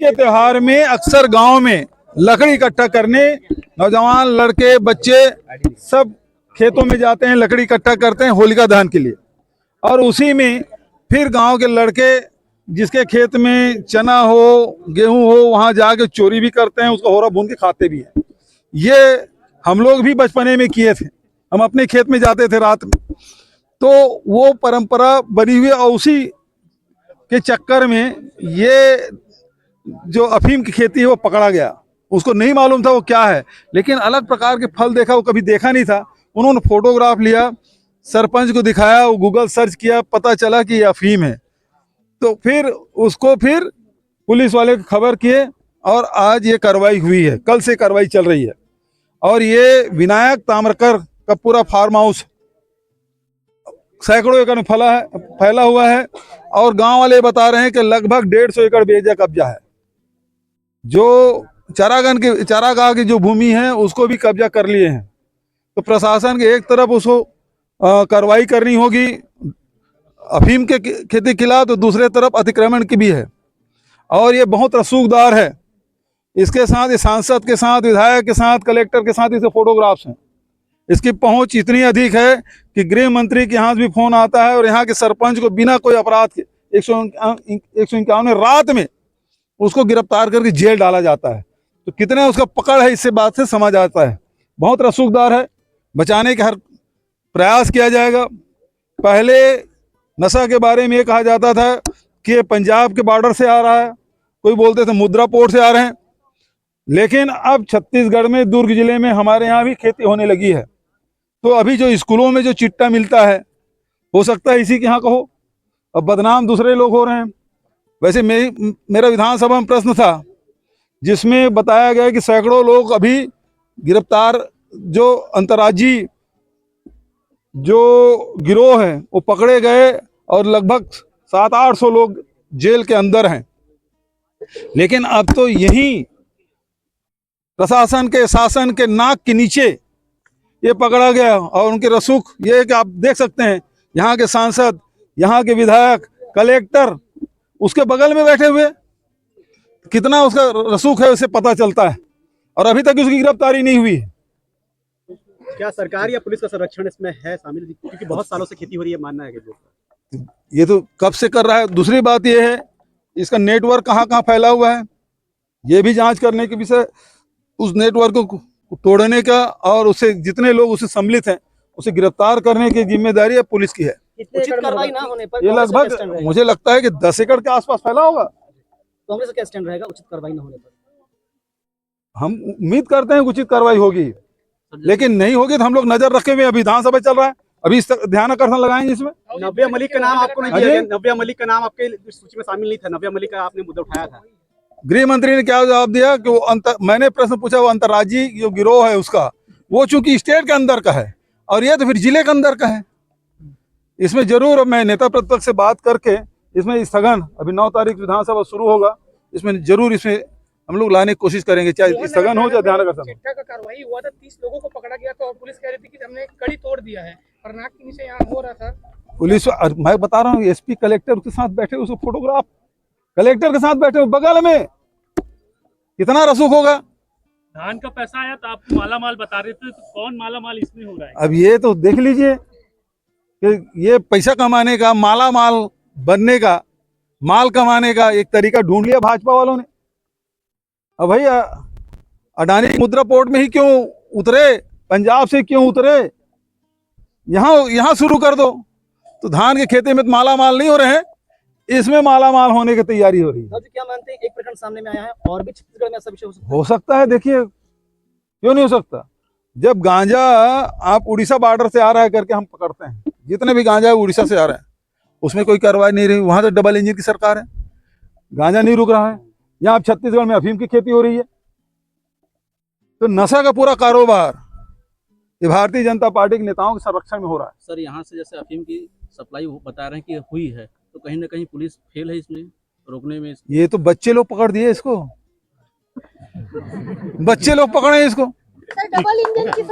के त्योहार में अक्सर गांव में लकड़ी इकट्ठा करने नौजवान लड़के बच्चे सब खेतों में जाते हैं, लकड़ी इकट्ठा करते हैं होलिका दहन के लिए। और उसी में फिर गांव के लड़के जिसके खेत में चना हो गेहूं हो वहां जाके चोरी भी करते हैं, उसको होरा भून के खाते भी हैं। ये हम लोग भी बचपने में किए थे। हम अपने खेत में जाते थे रात में, तो वो परंपरा बनी हुई और उसी के चक्कर में ये जो अफीम की खेती है वो पकड़ा गया। उसको नहीं मालूम था वो क्या है, लेकिन अलग प्रकार के फल देखा, वो कभी देखा नहीं था। उन्होंने फोटोग्राफ लिया, सरपंच को दिखाया, वो गूगल सर्च किया, पता चला कि ये अफीम है। तो फिर उसको फिर पुलिस वाले को खबर किए और आज ये कार्रवाई हुई है, कल से कार्रवाई चल रही है। और ये विनायक ताम्रकर का पूरा फार्म हाउस सैकड़ों एकड़ में फैला हुआ है और गांव वाले बता रहे हैं कि लगभग 150 एकड़ बेजा कब्जा है। जो चारागाह की जो भूमि है उसको भी कब्जा कर लिए हैं। तो प्रशासन के एक तरफ उसको कार्रवाई करनी होगी अफीम के खेती के खिलाफ, तो दूसरे तरफ अतिक्रमण की भी है। और ये बहुत रसूखदार है। इसके साथ ये सांसद के साथ, विधायक के साथ, कलेक्टर के साथ इसके फोटोग्राफ्स हैं। इसकी पहुंच इतनी अधिक है कि गृह मंत्री के यहाँ भी फोन आता है और यहाँ के सरपंच को बिना कोई अपराध के 151 रात में उसको गिरफ्तार करके जेल डाला जाता है। तो कितना उसका पकड़ है, इससे बात से समझ आता है। बहुत रसूखदार है, बचाने का हर प्रयास किया जाएगा। पहले नशा के बारे में ये कहा जाता था कि पंजाब के बॉर्डर से आ रहा है, कोई बोलते थे मुद्रा पोर्ट से आ रहे हैं, लेकिन अब छत्तीसगढ़ में दुर्ग जिले में हमारे यहाँ भी खेती होने लगी है। तो अभी जो स्कूलों में जो चिट्टा मिलता है, हो सकता है इसी के यहाँ का हो। अब बदनाम दूसरे लोग हो रहे हैं। वैसे मेरा विधानसभा में प्रश्न था जिसमें बताया गया कि सैकड़ों लोग अभी गिरफ्तार, जो अंतर्राज्यीय जो गिरोह हैं वो पकड़े गए और लगभग 700-800 लोग जेल के अंदर हैं। लेकिन अब तो यही प्रशासन के शासन के नाक के नीचे ये पकड़ा गया। और उनके रसूख ये है कि आप देख सकते हैं, यहाँ के सांसद, यहाँ के विधायक, कलेक्टर उसके बगल में बैठे हुए, कितना उसका रसूख है उसे पता चलता है। और अभी तक उसकी गिरफ्तारी नहीं हुई है। क्या सरकार या पुलिस का संरक्षण इसमें है शामिल? क्योंकि बहुत सालों से खेती हो रही है, मानना है कि ये तो कब से कर रहा है। दूसरी बात ये है इसका नेटवर्क कहाँ कहाँ फैला हुआ है, ये भी जांच करने के विषय, उस नेटवर्क को तोड़ने का और उससे जितने लोग उससे सम्मिलित हैं उसे गिरफ्तार करने की जिम्मेदारी है पुलिस की है। उचित कार्रवाई ना होने पर ये लगभग मुझे लगता है कि 10 एकड़ के आसपास फैला होगा। कांग्रेस का क्या स्टैंड रहेगा उचित कार्रवाई न होने पर? हम उम्मीद करते हैं उचित कार्रवाई होगी, लेकिन नहीं होगी तो हम लोग नजर रखे हुए। विधानसभा चल रहा है, अभी ध्यान आकर्षण लगाएंगे इसमें। नव्या मलिक का नाम आपको नहीं दिया गया? नव्या मलिक का नाम आपके सूची में शामिल नहीं था? नव्या मलिक का आपने मुद्दा उठाया था। गृह मंत्री ने क्या जवाब दिया कि वो मैंने प्रश्न पूछा, वो अंतर्राज्यीय जो गिरोह है उसका, वो चूंकि स्टेट के अंदर का है और ये तो फिर जिले के अंदर का है। इसमें जरूर मैं नेता प्रतिपक्ष से बात करके इसमें स्थगन, अभी 9 तारीख विधानसभा शुरू होगा, इसमें जरूर इसमें हम लोग लाने की कोशिश करेंगे, चाहे स्थगन हो चाहे ध्यान आकर्षण। चिट्टा का कार्रवाई हुआ था, 30 लोगों को पकड़ा गया था और पुलिस कह रही थी कि हमने कड़ी तोड़ दिया है, पर नाक के नीचे यहाँ हो रहा था। पुलिस, मैं बता रहा हूँ, एसपी कलेक्टर के साथ बैठे, उसको फोटोग्राफ कलेक्टर के साथ बैठे बगल में, कितना रसूख होगा। धान का पैसा आया तो आप माला माल बता रहे थे, तो कौन माला माल इसमें हो रहा है? अब ये तो देख लीजिए कि ये पैसा कमाने का, माला माल बनने का, माल कमाने का एक तरीका ढूंढ लिया भाजपा वालों ने। अब भैया अडानी मुद्रा पोर्ट में ही क्यों उतरे, पंजाब से क्यों उतरे, यहाँ शुरू कर दो। तो धान के खेती में तो माला माल नहीं हो रहे हैं, इसमें माला माल होने की तैयारी हो रही है। तो क्या मानते हैं एक प्रकरण सामने में आया है और भी छत्तीसगढ़ में ऐसा विषय हो सकता है? देखिए क्यों नहीं हो सकता। जब गांजा आप उड़ीसा बॉर्डर से आ रहा है करके हम पकड़ते हैं, जितने भी गांजा है उड़ीसा से आ रहे हैं, उसमें कोई कार्रवाई नहीं रही। वहां तो डबल इंजन की सरकार है, गांजा नहीं रुक रहा है। यहाँ छत्तीसगढ़ में अफीम की खेती हो रही है। तो नशा का पूरा कारोबार ये भारतीय जनता पार्टी के नेताओं के संरक्षण में हो रहा है। सर, यहाँ से जैसे अफीम की सप्लाई बता रहे हैं कि हुई है, तो कहीं ना कहीं पुलिस फेल है इसमें रोकने में। ये तो बच्चे लोग पकड़ दिए इसको, बच्चे लोग पकड़े इसको। डबल इंजन की